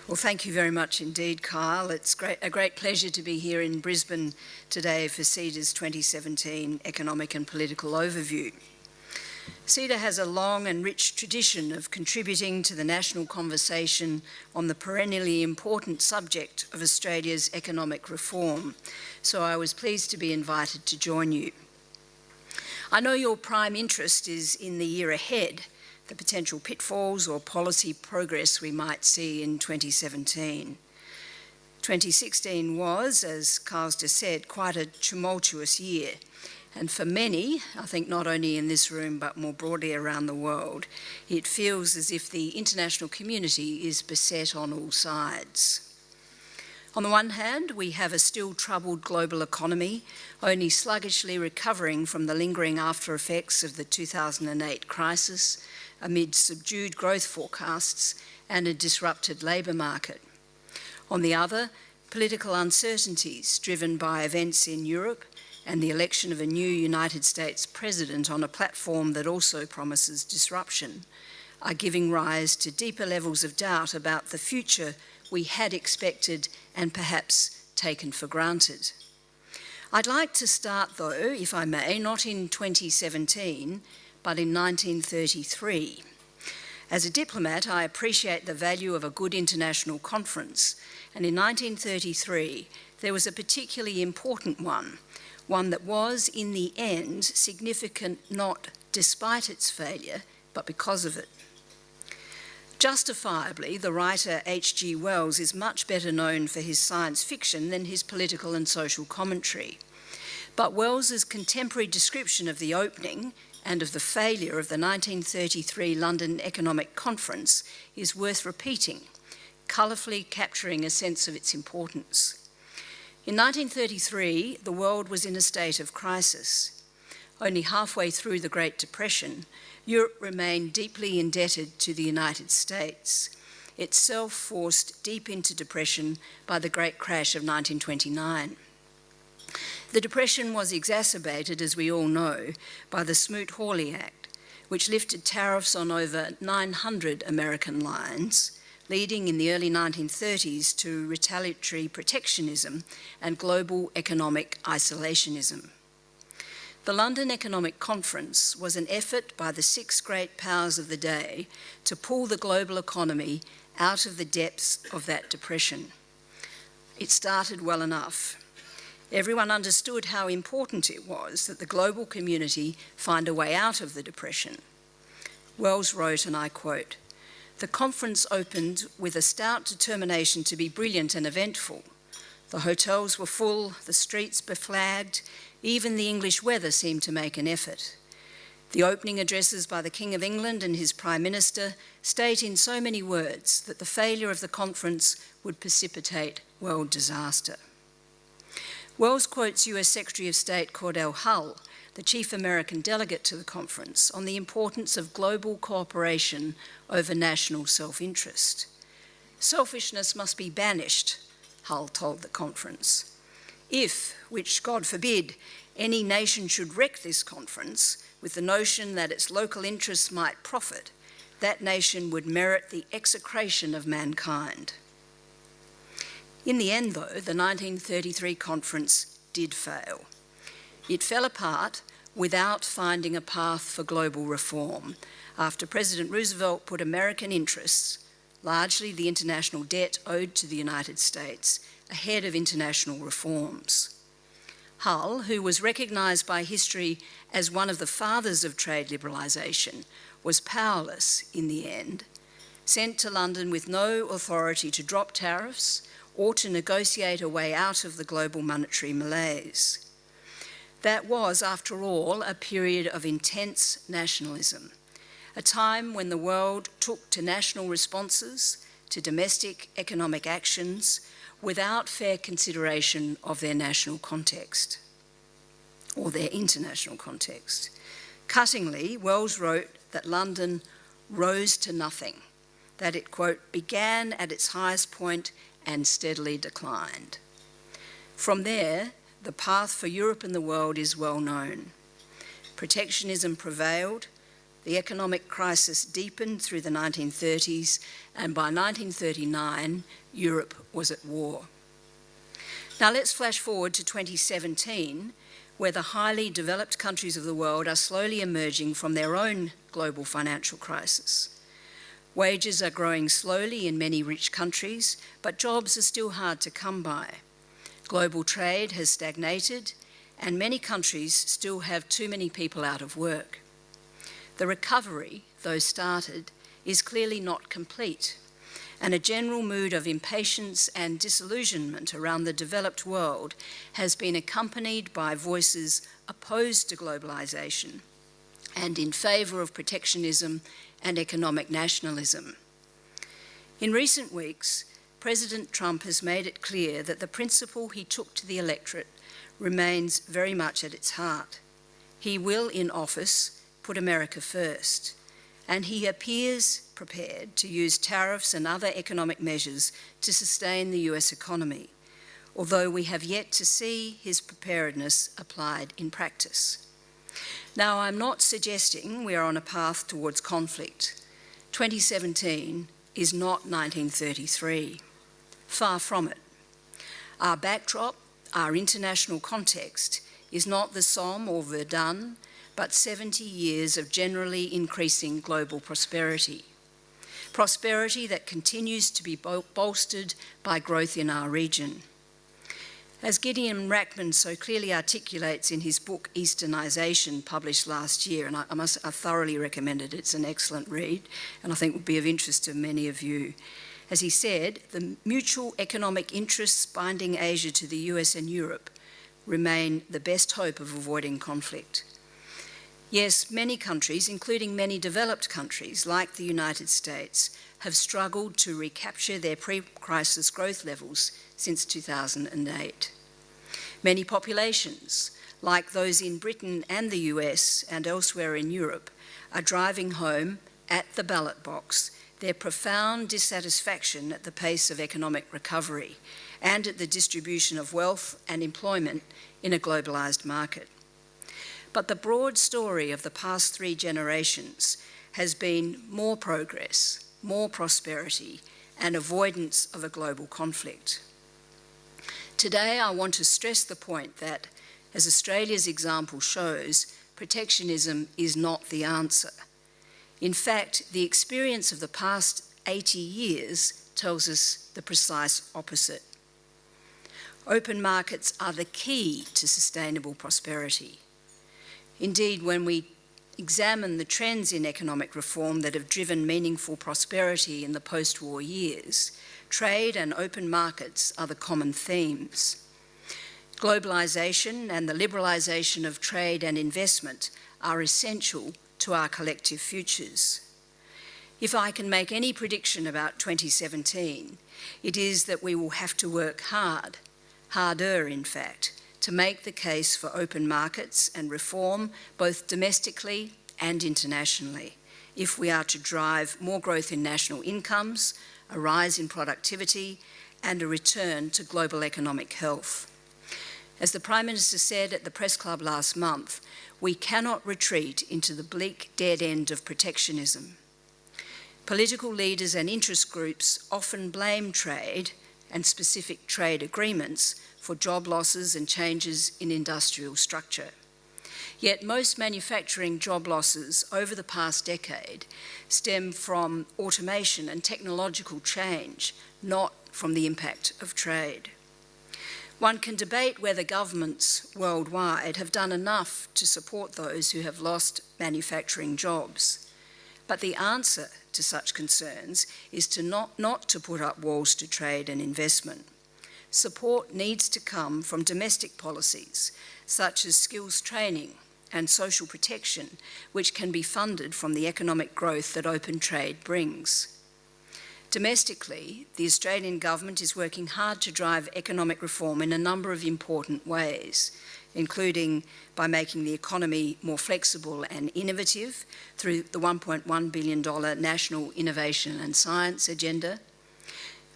Well, thank you very much indeed, Kyle. It's a great pleasure to be here in Brisbane today for CEDA's 2017 Economic and Political Overview. CEDA has a long and rich tradition of contributing to the national conversation on the perennially important subject of Australia's economic reform, so I was pleased to be invited to join you. I know your prime interest is in the year ahead, the potential pitfalls or policy progress we might see in 2017. 2016 was, as Kyle's just said, quite a tumultuous year. And for many, I think not only in this room but more broadly around the world, it feels as if the international community is beset on all sides. On the one hand, we have a still troubled global economy, only sluggishly recovering from the lingering after effects of the 2008 crisis, amid subdued growth forecasts and a disrupted labour market. On the other, political uncertainties driven by events in Europe and the election of a new United States president on a platform that also promises disruption are giving rise to deeper levels of doubt about the future we had expected and perhaps taken for granted. I'd like to start, though, if I may, not in 2017, but in 1933. As a diplomat, I appreciate the value of a good international conference, and in 1933, there was a particularly important one that was, in the end, significant not despite its failure, but because of it. Justifiably, the writer H.G. Wells is much better known for his science fiction than his political and social commentary. But Wells's contemporary description of the opening and of the failure of the 1933 London Economic Conference is worth repeating, colourfully capturing a sense of its importance. In 1933, the world was in a state of crisis. Only halfway through the Great Depression, Europe remained deeply indebted to the United States, itself forced deep into depression by the Great Crash of 1929. The depression was exacerbated, as we all know, by the Smoot-Hawley Act, which lifted tariffs on over 900 American lines, leading in the early 1930s to retaliatory protectionism and global economic isolationism. The London Economic Conference was an effort by the six great powers of the day to pull the global economy out of the depths of that depression. It started well enough. Everyone understood how important it was that the global community find a way out of the depression. Wells wrote, and I quote, "The conference opened with a stout determination to be brilliant and eventful. The hotels were full, the streets beflagged, even the English weather seemed to make an effort. The opening addresses by the King of England and his Prime Minister state in so many words that the failure of the conference would precipitate world disaster." Wells quotes US Secretary of State Cordell Hull, the chief American delegate to the conference, on the importance of global cooperation over national self-interest. "Selfishness must be banished," Hull told the conference. "If, which God forbid, any nation should wreck this conference with the notion that its local interests might profit, that nation would merit the execration of mankind." In the end, though, the 1933 conference did fail. It fell apart without finding a path for global reform after President Roosevelt put American interests, largely the international debt owed to the United States, ahead of international reforms. Hull, who was recognised by history as one of the fathers of trade liberalisation, was powerless in the end, sent to London with no authority to drop tariffs or to negotiate a way out of the global monetary malaise. That was, after all, a period of intense nationalism, a time when the world took to national responses to domestic economic actions without fair consideration of their national context or their international context. Cuttingly, Wells wrote that London rose to nothing, that it, quote, "began at its highest point and steadily declined." From there, the path for Europe and the world is well known. Protectionism prevailed, the economic crisis deepened through the 1930s, and by 1939, Europe was at war. Now let's flash forward to 2017, where the highly developed countries of the world are slowly emerging from their own global financial crisis. Wages are growing slowly in many rich countries, but jobs are still hard to come by. Global trade has stagnated, and many countries still have too many people out of work. The recovery, though started, is clearly not complete, and a general mood of impatience and disillusionment around the developed world has been accompanied by voices opposed to globalisation and in favour of protectionism and economic nationalism. In recent weeks, President Trump has made it clear that the principle he took to the electorate remains very much at its heart. He will, in office, put America first, and he appears prepared to use tariffs and other economic measures to sustain the US economy, although we have yet to see his preparedness applied in practice. Now, I'm not suggesting we are on a path towards conflict. 2017 is not 1933. Far from it. Our backdrop, our international context, is not the Somme or Verdun, but 70 years of generally increasing global prosperity. Prosperity that continues to be bolstered by growth in our region. As Gideon Rachman so clearly articulates in his book Easternisation, published last year, and I thoroughly recommend it, it's an excellent read, and I think would be of interest to many of you. As he said, the mutual economic interests binding Asia to the US and Europe remain the best hope of avoiding conflict. Yes, many countries, including many developed countries like the United States, have struggled to recapture their pre-crisis growth levels since 2008. Many populations, like those in Britain and the US and elsewhere in Europe, are driving home at the ballot box their profound dissatisfaction at the pace of economic recovery and at the distribution of wealth and employment in a globalised market. But the broad story of the past 3 generations has been more progress, more prosperity, and avoidance of a global conflict. Today, I want to stress the point that, as Australia's example shows, protectionism is not the answer. In fact, the experience of the past 80 years tells us the precise opposite. Open markets are the key to sustainable prosperity. Indeed, when we examine the trends in economic reform that have driven meaningful prosperity in the post-war years, trade and open markets are the common themes. Globalisation and the liberalisation of trade and investment are essential to our collective futures. If I can make any prediction about 2017, it is that we will have to work hard, harder in fact, to make the case for open markets and reform both domestically and internationally if we are to drive more growth in national incomes, a rise in productivity, and a return to global economic health. As the Prime Minister said at the Press Club last month, we cannot retreat into the bleak dead end of protectionism. Political leaders and interest groups often blame trade and specific trade agreements for job losses and changes in industrial structure. Yet most manufacturing job losses over the past decade stem from automation and technological change, not from the impact of trade. One can debate whether governments worldwide have done enough to support those who have lost manufacturing jobs. But the answer to such concerns is to not to put up walls to trade and investment. Support needs to come from domestic policies, such as skills training and social protection, which can be funded from the economic growth that open trade brings. Domestically, the Australian government is working hard to drive economic reform in a number of important ways, including by making the economy more flexible and innovative through the $1.1 billion National Innovation and Science Agenda,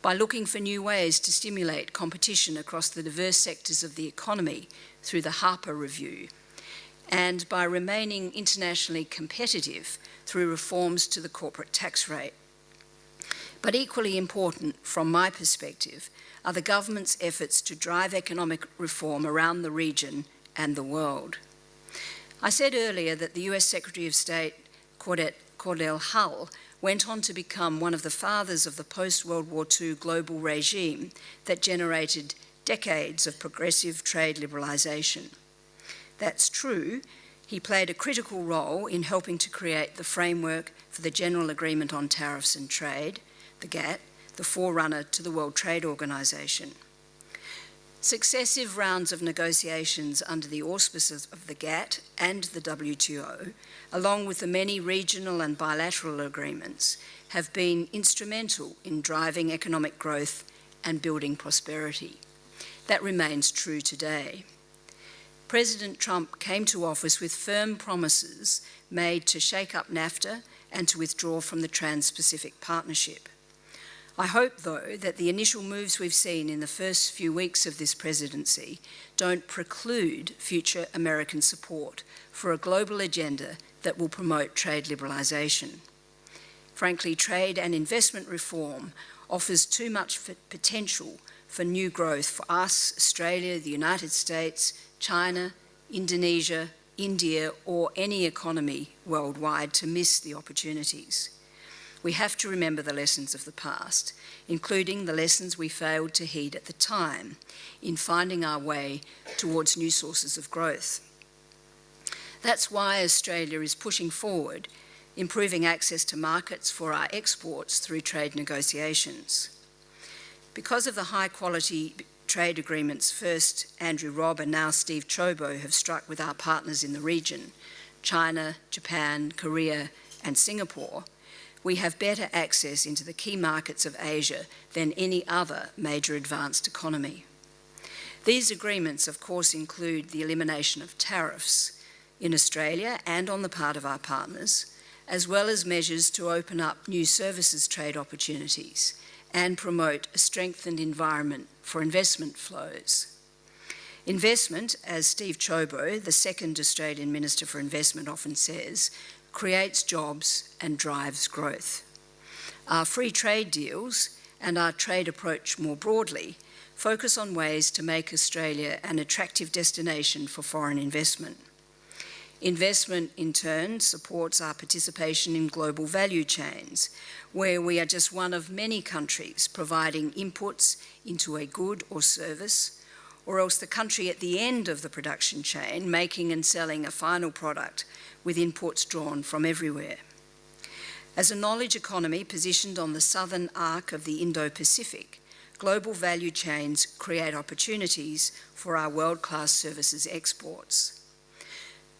by looking for new ways to stimulate competition across the diverse sectors of the economy through the Harper Review, and by remaining internationally competitive through reforms to the corporate tax rate. But equally important, from my perspective, are the government's efforts to drive economic reform around the region and the world. I said earlier that the US Secretary of State, Cordell Hull, went on to become one of the fathers of the post-World War II global regime that generated decades of progressive trade liberalisation. That's true. He played a critical role in helping to create the framework for the General Agreement on Tariffs and Trade, the GATT, the forerunner to the World Trade Organization. Successive rounds of negotiations under the auspices of the GATT and the WTO, along with the many regional and bilateral agreements, have been instrumental in driving economic growth and building prosperity. That remains true today. President Trump came to office with firm promises made to shake up NAFTA and to withdraw from the Trans-Pacific Partnership. I hope, though, that the initial moves we've seen in the first few weeks of this presidency don't preclude future American support for a global agenda that will promote trade liberalisation. Frankly, trade and investment reform offers too much potential for new growth for us, Australia, the United States, China, Indonesia, India, or any economy worldwide to miss the opportunities. We have to remember the lessons of the past, including the lessons we failed to heed at the time in finding our way towards new sources of growth. That's why Australia is pushing forward, improving access to markets for our exports through trade negotiations. Because of the high-quality trade agreements first Andrew Robb and now Steve Chobo have struck with our partners in the region, China, Japan, Korea, and Singapore, we have better access into the key markets of Asia than any other major advanced economy. These agreements, of course, include the elimination of tariffs in Australia and on the part of our partners, as well as measures to open up new services trade opportunities and promote a strengthened environment for investment flows. Investment, as Steve Chobo, the second Australian Minister for Investment, often says, creates jobs and drives growth. Our free trade deals and our trade approach more broadly focus on ways to make Australia an attractive destination for foreign investment. Investment, in turn, supports our participation in global value chains, where we are just one of many countries providing inputs into a good or service, or else the country at the end of the production chain making and selling a final product with inputs drawn from everywhere. As a knowledge economy positioned on the southern arc of the Indo-Pacific, global value chains create opportunities for our world-class services exports.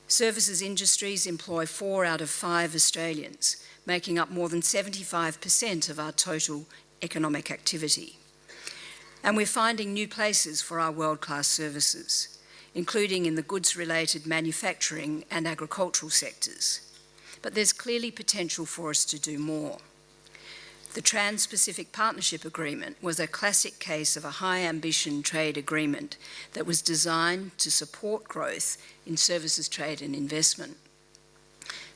Services industries employ 4 out of 5 Australians, making up more than 75% of our total economic activity. And we're finding new places for our world-class services, including in the goods-related manufacturing and agricultural sectors. But there's clearly potential for us to do more. The Trans-Pacific Partnership Agreement was a classic case of a high-ambition trade agreement that was designed to support growth in services trade and investment.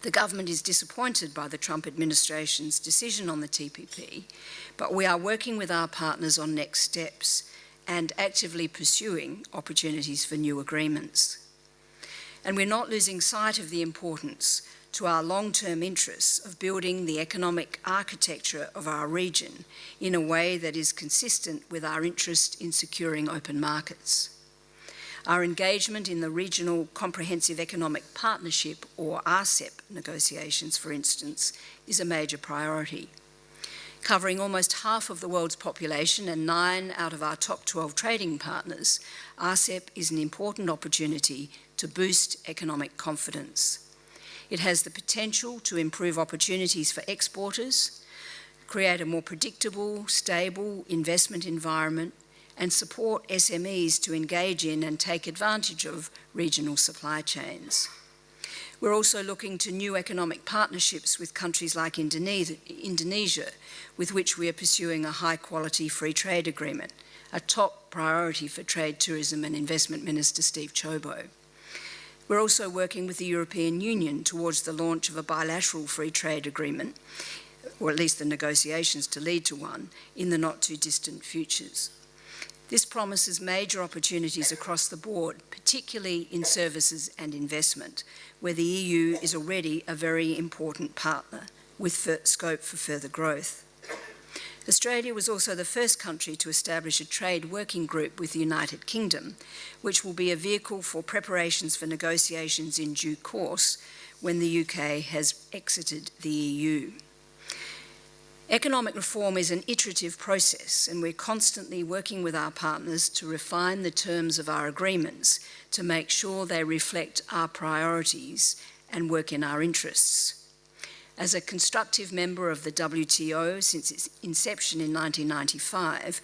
The government is disappointed by the Trump administration's decision on the TPP, but we are working with our partners on next steps and actively pursuing opportunities for new agreements. And we're not losing sight of the importance to our long-term interests of building the economic architecture of our region in a way that is consistent with our interest in securing open markets. Our engagement in the Regional Comprehensive Economic Partnership, or RCEP negotiations, for instance, is a major priority. Covering almost half of the world's population and 9 out of our top 12 trading partners, RCEP is an important opportunity to boost economic confidence. It has the potential to improve opportunities for exporters, create a more predictable, stable investment environment, and support SMEs to engage in and take advantage of regional supply chains. We're also looking to new economic partnerships with countries like Indonesia, with which we are pursuing a high-quality free trade agreement, a top priority for Trade, Tourism and Investment Minister Steve Chobo. We're also working with the European Union towards the launch of a bilateral free trade agreement, or at least the negotiations to lead to one, in the not too distant futures. This promises major opportunities across the board, particularly in services and investment, where the EU is already a very important partner with scope for further growth. Australia was also the first country to establish a trade working group with the United Kingdom, which will be a vehicle for preparations for negotiations in due course when the UK has exited the EU. Economic reform is an iterative process, and we're constantly working with our partners to refine the terms of our agreements to make sure they reflect our priorities and work in our interests. As a constructive member of the WTO since its inception in 1995,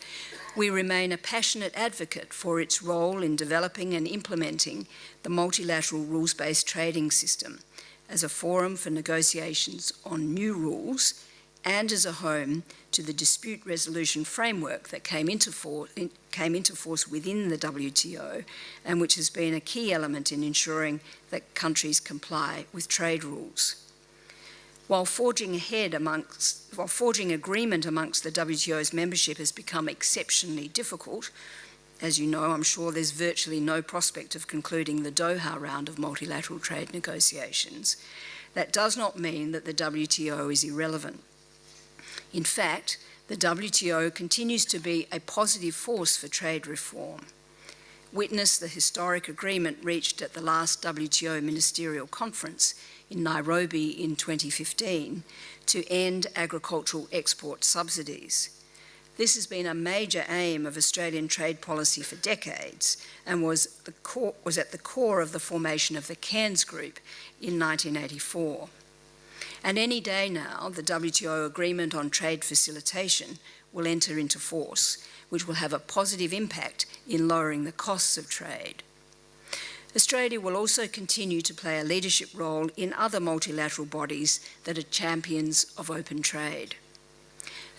we remain a passionate advocate for its role in developing and implementing the multilateral rules-based trading system as a forum for negotiations on new rules and as a home to the dispute resolution framework that came into force within the WTO and which has been a key element in ensuring that countries comply with trade rules. While forging agreement amongst the WTO's membership has become exceptionally difficult, as you know, I'm sure there's virtually no prospect of concluding the Doha round of multilateral trade negotiations. That does not mean that the WTO is irrelevant. In fact, the WTO continues to be a positive force for trade reform. Witness the historic agreement reached at the last WTO Ministerial Conference in Nairobi in 2015 to end agricultural export subsidies. This has been a major aim of Australian trade policy for decades and was at the core of the formation of the Cairns Group in 1984. And any day now, the WTO Agreement on Trade Facilitation will enter into force, which will have a positive impact in lowering the costs of trade. Australia will also continue to play a leadership role in other multilateral bodies that are champions of open trade.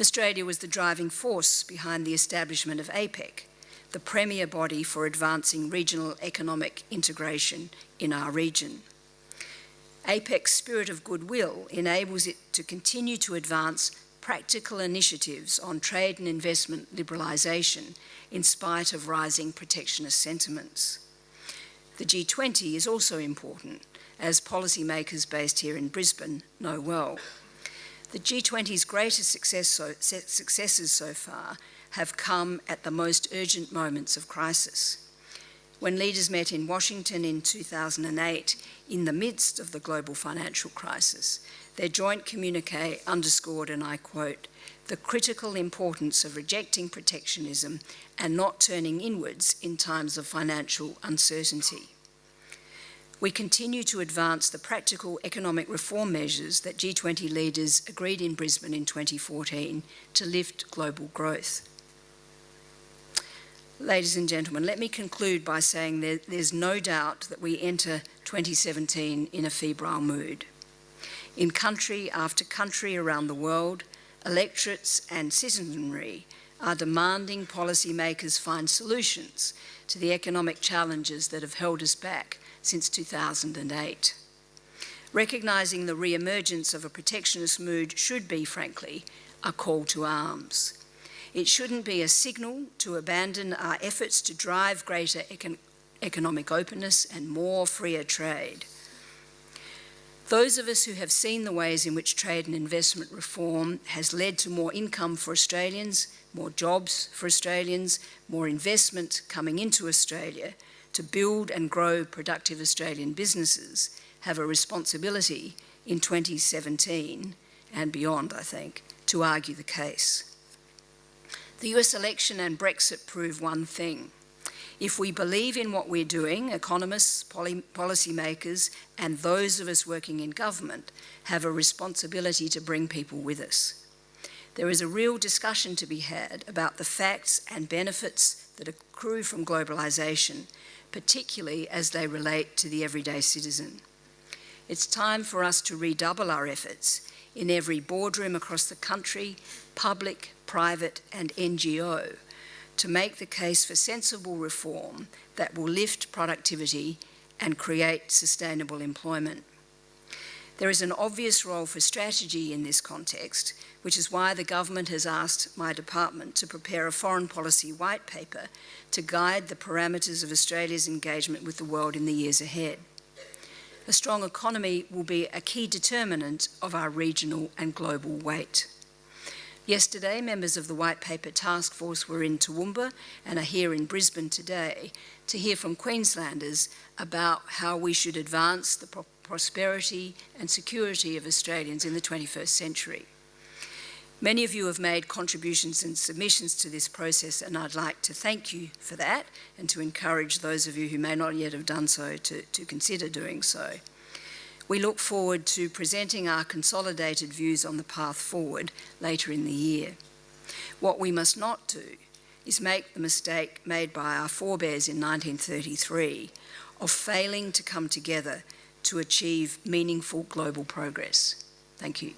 Australia was the driving force behind the establishment of APEC, the premier body for advancing regional economic integration in our region. APEC's spirit of goodwill enables it to continue to advance practical initiatives on trade and investment liberalisation in spite of rising protectionist sentiments. The G20 is also important, as policymakers based here in Brisbane know well. The G20's greatest successes so far have come at the most urgent moments of crisis. When leaders met in Washington in 2008, in the midst of the global financial crisis, their joint communique underscored, and I quote, "the critical importance of rejecting protectionism and not turning inwards in times of financial uncertainty." We continue to advance the practical economic reform measures that G20 leaders agreed in Brisbane in 2014 to lift global growth. Ladies and gentlemen, let me conclude by saying there's no doubt that we enter 2017 in a febrile mood. In country after country around the world, electorates and citizenry are demanding policymakers find solutions to the economic challenges that have held us back since 2008. Recognising the re-emergence of a protectionist mood should be, frankly, a call to arms. It shouldn't be a signal to abandon our efforts to drive greater economic openness and more freer trade. Those of us who have seen the ways in which trade and investment reform has led to more income for Australians, more jobs for Australians, more investment coming into Australia to build and grow productive Australian businesses have a responsibility in 2017 and beyond, I think, to argue the case. The US election and Brexit prove one thing. If we believe in what we're doing, economists, policymakers, and those of us working in government have a responsibility to bring people with us. There is a real discussion to be had about the facts and benefits that accrue from globalisation, particularly as they relate to the everyday citizen. It's time for us to redouble our efforts in every boardroom across the country, public, private, and NGO, to make the case for sensible reform that will lift productivity and create sustainable employment. There is an obvious role for strategy in this context, which is why the government has asked my department to prepare a foreign policy white paper to guide the parameters of Australia's engagement with the world in the years ahead. A strong economy will be a key determinant of our regional and global weight. Yesterday, members of the White Paper Task Force were in Toowoomba and are here in Brisbane today to hear from Queenslanders about how we should advance the prosperity and security of Australians in the 21st century. Many of you have made contributions and submissions to this process, and I'd like to thank you for that and to encourage those of you who may not yet have done so to consider doing so. We look forward to presenting our consolidated views on the path forward later in the year. What we must not do is make the mistake made by our forebears in 1933 of failing to come together to achieve meaningful global progress. Thank you.